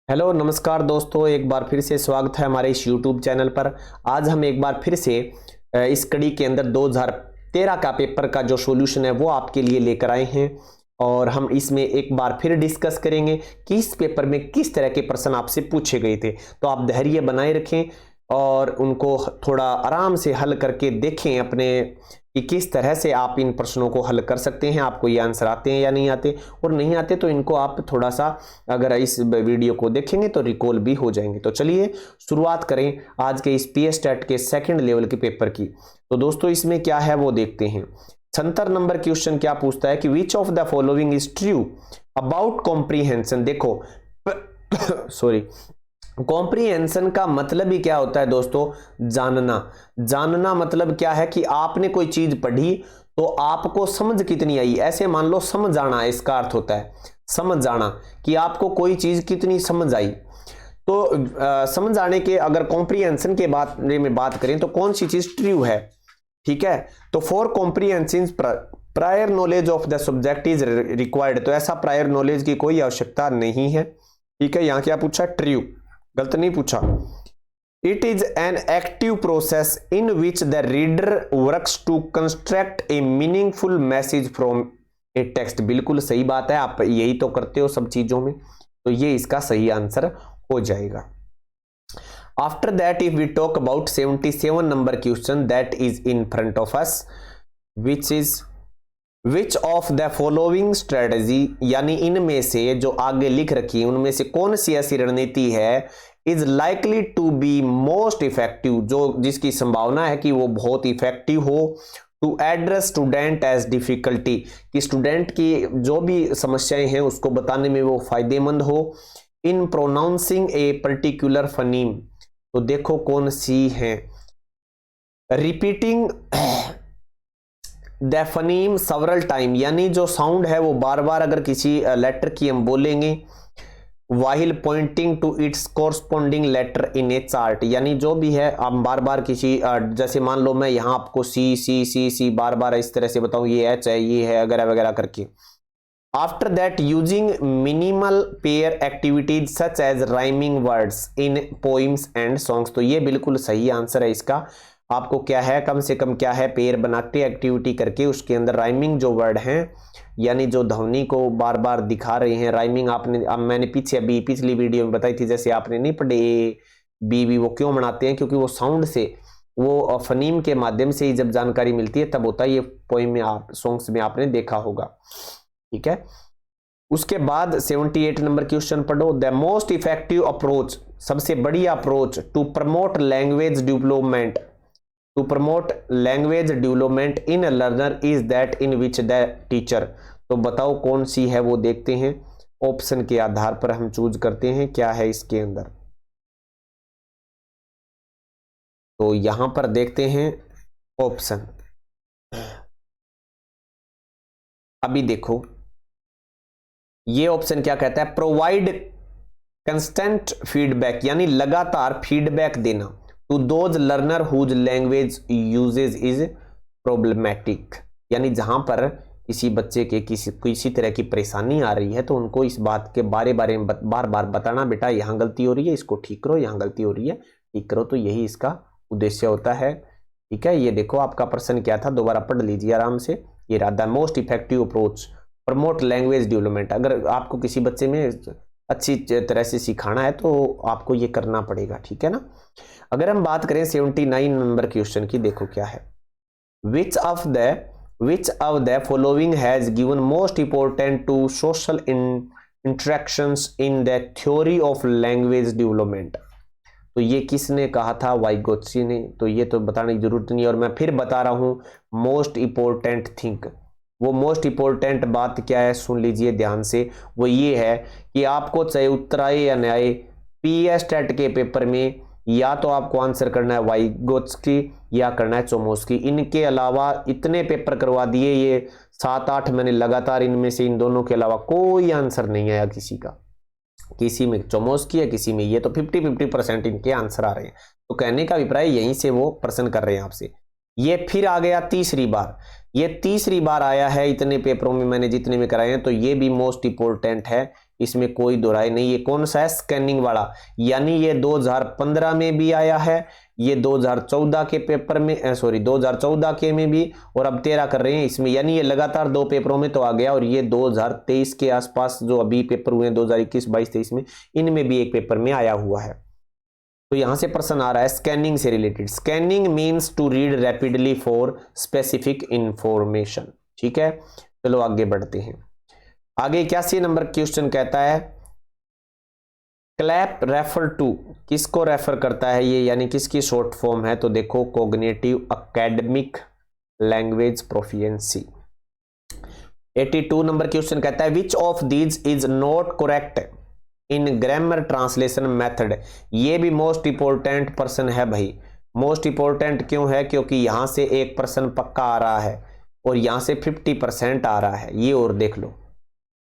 Hello नमस्कार दोस्तों, एक बार फिर से स्वागत है हमारे इस YouTube चैनल पर। आज हम एक बार फिर से इस कड़ी के अंदर 2013 का पेपर का जो सॉल्यूशन है वो आपके लिए लेकर आए हैं और हम इसमें एक बार फिर डिस्कस करेंगे कि इस पेपर में किस तरह के प्रश्न आपसे पूछे गए थे। तो आप धैर्य बनाए रखें और उनको थोड़ा आराम से हल करके देखें अपने कि किस तरह से आप इन प्रश्नों को हल कर सकते हैं, आपको ये आंसर आते हैं या नहीं आते, और नहीं आते तो इनको आप थोड़ा सा अगर इस वीडियो को देखेंगे तो रिकॉल भी हो जाएंगे। तो चलिए शुरुआत करें आज के इस पीएस टेट के सेकंड लेवल के पेपर की। तो दोस्तों इसमें क्या है वो देखते हैं। 76 नंबर क्वेश्चन क्या पूछता है कि विच of the following is true about comprehension. देखो सॉरी, कॉम्प्रीहेंशन का मतलब ही क्या होता है दोस्तों? जानना। जानना मतलब क्या है कि आपने कोई चीज पढ़ी तो आपको समझ कितनी आई, ऐसे मान लो समझ आना, इसका अर्थ होता है समझ आना कि आपको कोई चीज कितनी समझ आई। तो समझ आने के अगर कॉम्प्रीहेंशन के बारे में बात करें तो कौन सी चीज ट्रू है, ठीक है। तो for comprehension prior knowledge of the subject is required. तो ऐसा प्रायर नॉलेज की कोई आवश्यकता नहीं है, ठीक है। यहां क्या पूछा? ट्रू, गलत नहीं पूछा। It is an active process in which the reader works to construct a meaningful message from a text. बिल्कुल सही बात है, आप यही तो करते हो सब चीजों में, तो ये इसका सही आंसर हो जाएगा। After that if we talk about 77 number question that is in front of us, which of the following strategy, यानी इनमें से जो आगे लिख रखी है उनमें से कौन सी ऐसी रणनीति है is likely to be most effective, जो जिसकी संभावना है कि वो बहुत इफेक्टिव हो to address student as difficulty, कि स्टूडेंट की जो भी समस्याएं हैं उसको बताने में वो फायदेमंद हो। इन प्रोनाउंसिंग ए पर्टिकुलर फनीम, तो देखो कौन सी है। Repeating the phoneme several time, यानी जो साउंड है वो बार बार अगर किसी लेटर की हम बोलेंगे, while pointing to its corresponding letter in a chart, यानी जो भी है आप बार बार किसी जैसे मान लो मैं यहाँ आपको सी सी सी सी बार बार इस तरह से बताऊं, ये एच है, ये है, वगैरह वगैरह करके। After that using minimal pair activities such as rhyming words in poems and songs. तो ये बिल्कुल सही आंसर है इसका। आपको क्या है, कम से कम क्या है, पेयर बनाते एक्टिविटी करके उसके अंदर राइमिंग जो वर्ड हैं यानी जो ध्वनि को बार बार दिखा रहे हैं। राइमिंग आपने मैंने पीछे अभी पिछली वीडियो में बताई थी, जैसे आपने नहीं पढ़े ए बी बी, वो क्यों बनाते हैं? क्योंकि वो साउंड से, वो फनीम के माध्यम से ही जब जानकारी मिलती है तब होता है। ये पोइम में आप सॉन्ग्स में आपने देखा होगा, ठीक है। उसके बाद 78 नंबर क्वेश्चन पढ़ो। द मोस्ट इफेक्टिव अप्रोच, सबसे बढ़िया approach to promote language development, to promote language development in a learner is that in which the teacher. तो बताओ कौन सी है वो देखते हैं, ऑप्शन के आधार पर हम चूज करते हैं क्या है इसके अंदर। तो यहां पर देखते हैं ऑप्शन। अभी देखो ये ऑप्शन क्या कहता है, प्रोवाइड कंस्टेंट फीडबैक, यानी लगातार फीडबैक देना to those learner whose language usage is problematic, यानी जहां पर किसी बच्चे के किसी तरह की परेशानी आ रही है तो उनको इस बात के बारे में बार बार बताना, बेटा यहाँ गलती हो रही है, इसको ठीक करो, यहाँ गलती हो रही है ठीक करो। तो यही इसका उद्देश्य होता है, ठीक है। ये देखो आपका प्रश्न क्या था, दोबारा पढ़ लीजिए आराम से। ये रहा, the most effective approach promote language development. अगर आपको किसी बच्चे में अच्छी तरह से सिखाना है तो आपको ये करना पड़ेगा, ठीक है ना। अगर हम बात करें 79 नंबर क्वेश्चन की, देखो क्या है। Which of the following has given most important to social interactions in the theory of language development. तो ये किसने कहा था? वाइगोत्स्की ने। तो ये तो बताने की जरूरत नहीं, और मैं फिर बता रहा हूं मोस्ट इंपोर्टेंट थिंग। वो मोस्ट इंपोर्टेंट बात क्या है सुन लीजिए ध्यान से, वो ये है कि आपको चाहे उत्तर आए या न आए, पीएस टेट के पेपर में या तो आपको आंसर करना है वाइगोत्स्की या करना है चोमस्की। इनके अलावा इतने पेपर करवा दिए, ये 7-8 मैंने लगातार, इनमें से इन दोनों के अलावा कोई आंसर नहीं आया किसी का, किसी में चोमस्की है किसी में ये, तो 50-50% इनके आंसर आ रहे हैं। तो कहने का अभिप्राय यहीं से वो प्रश्न कर रहे हैं आपसे। ये फिर आ गया तीसरी बार, ये तीसरी बार आया है इतने पेपरों में मैंने जितने में कराए हैं, तो ये भी मोस्ट इंपोर्टेंट है इसमें कोई दोहराई नहीं। ये कौन सा है? स्कैनिंग वाला, यानी ये 2015 में भी आया है, ये 2014 के पेपर में 2014 के में भी, और अब 13 कर रहे हैं इसमें, यानी ये लगातार 2 पेपरों में तो आ गया। और ये 2023 के आसपास जो अभी पेपर हुए हैं 2021, 22, 23 में, इनमें भी एक पेपर में आया हुआ है। तो यहां से प्रश्न आ रहा है स्कैनिंग से related. Scanning means to read rapidly for specific information. ठीक है, चलो आगे बढ़ते हैं। आगे 81 नंबर क्वेश्चन कहता है क्लैप रेफर टू, किसको रेफर करता है ये, यानी किसकी शॉर्ट फॉर्म है? तो देखो cognitive academic language proficiency. 82 number question कहता है which of these is not correct in grammar translation method. ये भी मोस्ट इंपोर्टेंट प्रश्न है भाई। मोस्ट इंपोर्टेंट क्यों है? क्योंकि यहां से एक प्रश्न पक्का आ रहा है और यहां से 50% आ रहा है। ये और देख लो,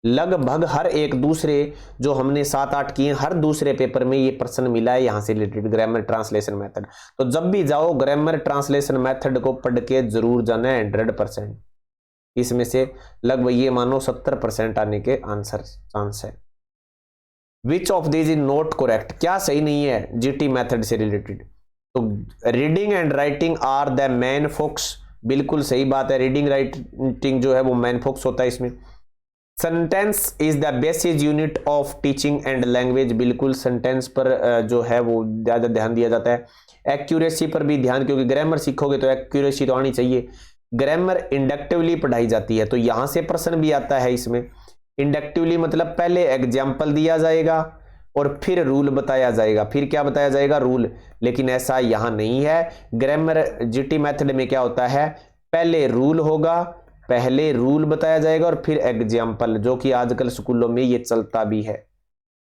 लगभग हर एक दूसरे, जो हमने 7-8 किए, हर दूसरे पेपर में ये प्रश्न मिला है यहां से रिलेटेड ग्रामर ट्रांसलेशन मेथड। तो जब भी जाओ ग्रामर ट्रांसलेशन मेथड को पढ़ के जरूर जाना है 100%। इसमें से लगभग ये मानो 70% आने के आंसर चांस है। Which of this is not correct, क्या सही नहीं है जीटी मेथड से रिलेटेड? तो reading and writing are the main focus, बिल्कुल सही बात है। रीडिंग राइटिंग जो है वो मेन फोकस होता है इसमें। Sentence is the basis unit of teaching and language, बिल्कुल सेंटेंस पर जो है वो ज्यादा ध्यान दिया जाता है। एक्यूरेसी पर भी ध्यान, क्योंकि ग्रामर सीखोगे तो एक्यूरेसी तो आनी चाहिए। ग्रामर इंडक्टिवली पढ़ाई जाती है, तो यहां से प्रश्न भी आता है इसमें। इंडक्टिवली मतलब पहले एग्जाम्पल दिया जाएगा और फिर रूल बताया जाएगा, फिर क्या बताया जाएगा? रूल। लेकिन ऐसा यहां नहीं है। ग्रामर जीटी मेथड में क्या होता है? पहले रूल होगा, पहले रूल बताया जाएगा और फिर एग्जाम्पल, जो कि आजकल स्कूलों में ये चलता भी है।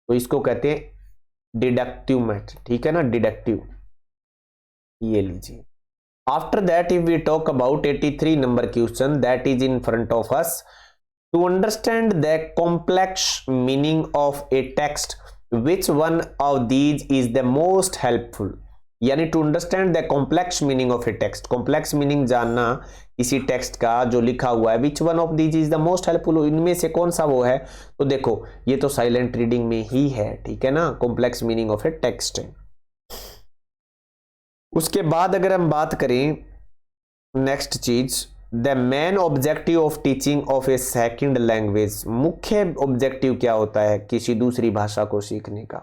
तो इसको कहते हैं डिडक्टिव मेथड। ठीक है ना, डिडक्टिव। ये लीजिए। After that if we talk about 83 number question that is in front of us, to understand the complex meaning of a text, which one of these is the most helpful? यानी to understand the complex meaning of a text, complex meaning जानना इसी text का जो लिखा हुआ है, which one of these is the most helpful, इनमें से कौन सा वो है? तो देखो ये तो साइलेंट रीडिंग में ही है। ठीक है ना, complex meaning of a text है। उसके बाद अगर हम बात करें नेक्स्ट चीज, the main objective of teaching of a second language, मुख्य ऑब्जेक्टिव क्या होता है किसी दूसरी भाषा को सीखने का?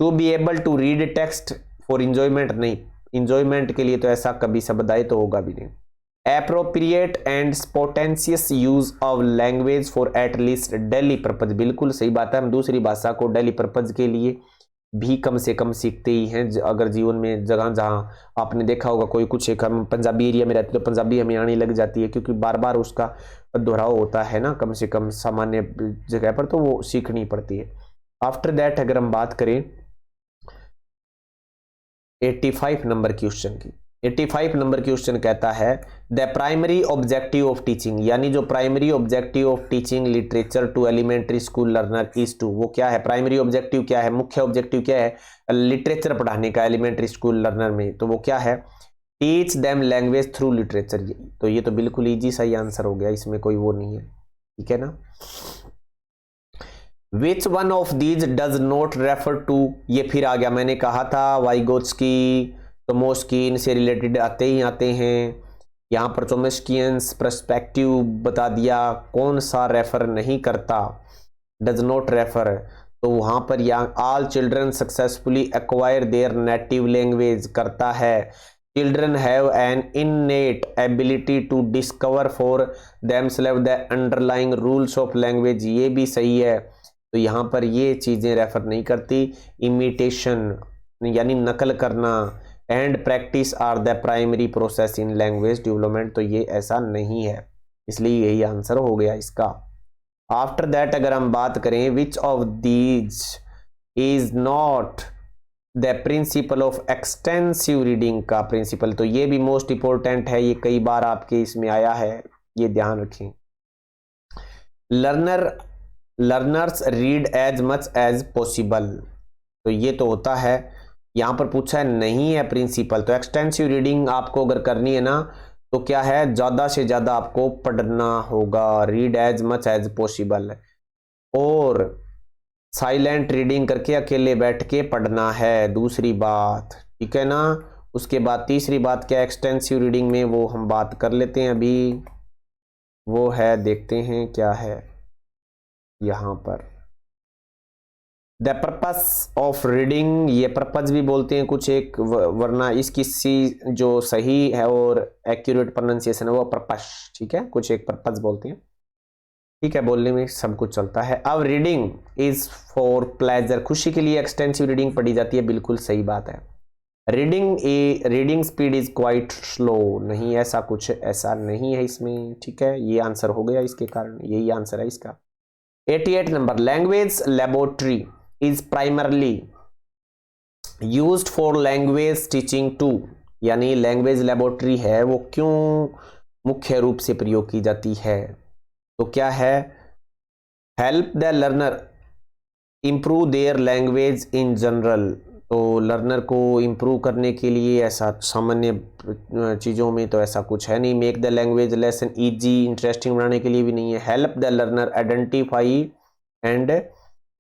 To be able to read text for enjoyment, नहीं, इंजॉयमेंट के लिए तो ऐसा कभी शब्द आए तो होगा भी नहीं। Appropriate and spontaneous use of language for at least daily purpose, बिल्कुल सही बात है। हम दूसरी भाषा को डेली पर्पज के लिए भी कम से कम सीखते ही हैं। अगर जीवन में जगह जहां आपने देखा होगा कोई कुछ एक, हम पंजाबी एरिया में रहते तो पंजाबी हमें आने लग जाती है, क्योंकि बार बार उसका दोहराव होता है ना, कम से कम सामान्य जगह पर, तो वो सीखनी पड़ती है। आफ्टर दैट अगर हम बात करें 85 नंबर क्वेश्चन की, 85 नंबर क्वेश्चन कहता है the primary objective of teaching, यानी जो primary objective of teaching literature to elementary school learner is to, वो क्या है? प्राइमरी ऑब्जेक्टिव क्या है? मुख्य ऑब्जेक्टिव क्या है लिटरेचर पढ़ाने का एलिमेंट्री स्कूल लर्नर में? तो वो क्या है? Teach them language through literature. तो ये तो बिल्कुल इजी सा ही आंसर हो गया, इसमें कोई वो नहीं है। ठीक है ना। Which one of these does not refer to, ये फिर आ गया, मैंने कहा था वाइगोत्स्की, चोम्स्की, इनसे रिलेटेड आते ही आते हैं। यहाँ पर चोम्स्कियंस पर्सपेक्टिव बता दिया, कौन सा रेफर नहीं करता, डज नॉट रेफर। तो वहाँ पर यहाँ all children successfully acquire their native language करता है। Children have an innate ability to discover for themselves the underlying rules of language, ये भी सही है। तो यहाँ पर ये चीज़ें रेफर नहीं करती। इमिटेशन यानी नकल करना and practice are the primary process in language development, तो ये ऐसा नहीं है, इसलिए यही आंसर हो गया इसका। आफ्टर दैट अगर हम बात करें which of these is not the principle of extensive reading का प्रिंसिपल, तो ये भी मोस्ट इंपोर्टेंट है, ये कई बार आपके इसमें आया है, ये ध्यान रखें। Learners read as much as possible, तो ये तो होता है, यहां पर पूछा है नहीं है प्रिंसिपल। तो एक्सटेंसिव रीडिंग आपको अगर करनी है ना, तो क्या है, ज्यादा से ज्यादा आपको पढ़ना होगा, read as much as possible. और साइलेंट रीडिंग करके अकेले बैठ के पढ़ना है, दूसरी बात, ठीक है ना। उसके बाद तीसरी बात क्या, एक्सटेंसिव रीडिंग में वो हम बात कर लेते हैं अभी, वो है, देखते हैं क्या है यहाँ पर। द पर्पस ऑफ रीडिंग, ये पर्पस भी बोलते हैं कुछ एक, वरना इसकी सी जो सही है और एक्यूरेट प्रोनाउंसिएशन है वो पर्पस, ठीक है, कुछ एक पर्पस बोलते हैं, ठीक है, बोलने में सब कुछ चलता है। अब रीडिंग इज फॉर प्लेजर, खुशी के लिए एक्सटेंसिव रीडिंग पढ़ी जाती है, बिल्कुल सही बात है। Reading speed is quite slow, नहीं ऐसा कुछ, ऐसा नहीं है इसमें, ठीक है, ये आंसर हो गया इसके कारण, यही आंसर है इसका। 88 number, language laboratory is primarily used for language teaching to, यानी लैंग्वेज लेबोरेटरी है वो क्यों मुख्य रूप से प्रयोग की जाती है, तो क्या है, help the learner improve their language in general, तो लर्नर को इम्प्रूव करने के लिए, ऐसा सामान्य चीज़ों में तो ऐसा कुछ है नहीं। Make the language lesson easy, interesting बनाने के लिए भी नहीं है। Help the learner identify and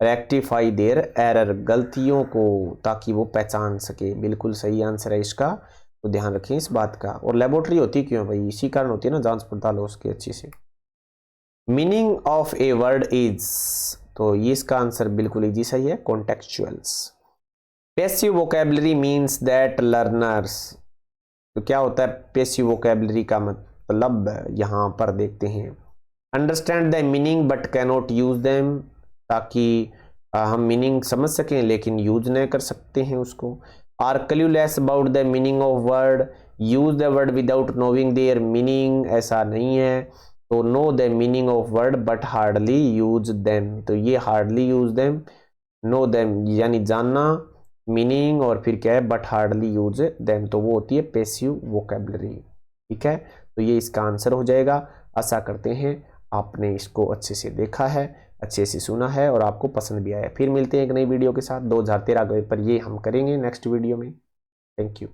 rectify their error, गलतियों को ताकि वो पहचान सके, बिल्कुल सही आंसर है इसका, तो ध्यान रखें इस बात का। और लेबोरेटरी होती क्यों भाई, इसी कारण होती है ना, जांच पड़ताल हो उसकी अच्छी से। Meaning of a word is, तो ये इसका आंसर बिल्कुल इजी सही है, contextuals. Passive vocabulary means that learners, तो क्या होता है पैसिव वोकैबुलरी का मतलब, यहाँ पर देखते हैं, understand the meaning but cannot use them, ताकि हम मीनिंग समझ सकें लेकिन यूज नहीं कर सकते हैं उसको। Are clueless about the meaning of word, use the word without knowing their meaning, ऐसा नहीं है, तो know the meaning of word but hardly use them, तो ये hardly use them, know them यानी जानना मीनिंग, और फिर क्या है बट हार्डली यूज देम, तो वो होती है पैसिव वोकैबुलरी, ठीक है, तो ये इसका आंसर हो जाएगा। आशा करते हैं आपने इसको अच्छे से देखा है, अच्छे से सुना है और आपको पसंद भी आया। फिर मिलते हैं एक नई वीडियो के साथ 2013 के पर ये हम करेंगे नेक्स्ट वीडियो में। Thank you.